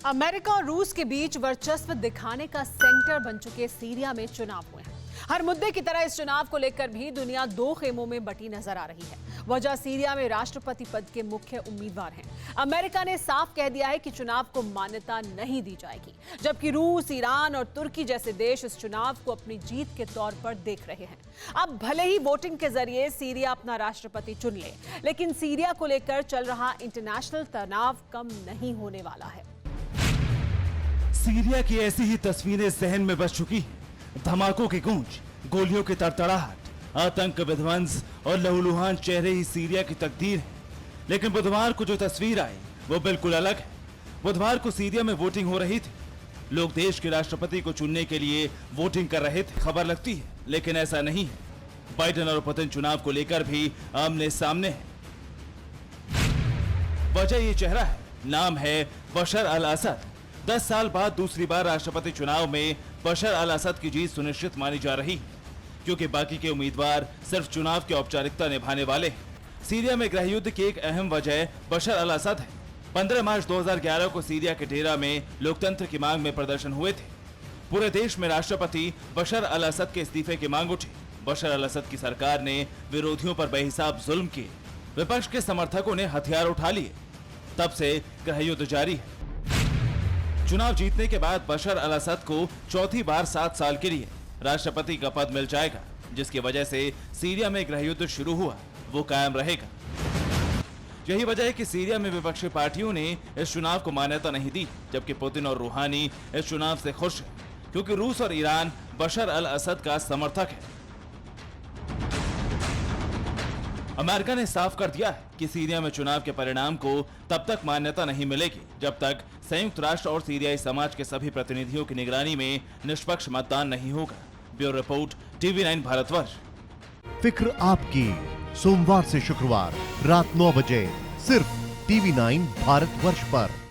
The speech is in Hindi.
अमेरिका और रूस के बीच वर्चस्व दिखाने का सेंटर बन चुके सीरिया में चुनाव हुए हैं। हर मुद्दे की तरह इस चुनाव को लेकर भी दुनिया दो खेमों में बटी नजर आ रही है। वजह सीरिया में राष्ट्रपति पद के मुख्य उम्मीदवार हैं। अमेरिका ने साफ कह दिया है कि चुनाव को मान्यता नहीं दी जाएगी, जबकि रूस, ईरान और तुर्की जैसे देश इस चुनाव को अपनी जीत के तौर पर देख रहे हैं। अब भले ही वोटिंग के जरिए सीरिया अपना राष्ट्रपति चुन ले, लेकिन सीरिया को लेकर चल रहा इंटरनेशनल तनाव कम नहीं होने वाला है। सीरिया की ऐसी ही तस्वीरें जहन में बस चुकी हैं। धमाकों की गूंज, गोलियों की तड़तड़ाहट, आतंक, विध्वंस और लहूलुहान चेहरे ही सीरिया की तकदीर है। लेकिन बुधवार को जो तस्वीर आई वो बिल्कुल अलग है। बुधवार को सीरिया में वोटिंग हो रही थी। लोग देश के राष्ट्रपति को चुनने के लिए वोटिंग कर रहे थे। खबर लगती है, लेकिन ऐसा नहीं है। बाइडेन और पुतिन चुनाव को लेकर भी आमने सामने है। वजह ये चेहरा है, नाम है बशर अल असद। 10 साल बाद दूसरी बार राष्ट्रपति चुनाव में बशर अल असद की जीत सुनिश्चित मानी जा रही है, क्योंकि बाकी के उम्मीदवार सिर्फ चुनाव की औपचारिकता निभाने वाले हैं। सीरिया में गृह युद्ध की एक अहम वजह बशर अल असद है। 15 मार्च 2011 को सीरिया के डेरा में लोकतंत्र की मांग में प्रदर्शन हुए थे। पूरे देश में राष्ट्रपति बशर अल असद के इस्तीफे की मांग उठी। बशर अल असद की सरकार ने विरोधियों पर बेहिसाब जुल्म किए। विपक्ष के समर्थकों ने हथियार उठा लिए। तब से गृह युद्ध जारी है। चुनाव जीतने के बाद बशर अल असद को चौथी बार 7 साल के लिए राष्ट्रपति का पद मिल जाएगा, जिसकी वजह से सीरिया में गृह युद्ध शुरू हुआ वो कायम रहेगा। यही वजह है कि सीरिया में विपक्षी पार्टियों ने इस चुनाव को मान्यता नहीं दी, जबकि पुतिन और रूहानी इस चुनाव से खुश हैं, क्योंकि रूस और ईरान बशर अल असद का समर्थक है। अमेरिका ने साफ कर दिया है कि सीरिया में चुनाव के परिणाम को तब तक मान्यता नहीं मिलेगी जब तक संयुक्त राष्ट्र और सीरियाई समाज के सभी प्रतिनिधियों की निगरानी में निष्पक्ष मतदान नहीं होगा। Bureau report, TV9 Bharatvarsh. फिक्र आपकी, सोमवार से शुक्रवार रात 9 बजे सिर्फ TV9 भारतवर्ष पर।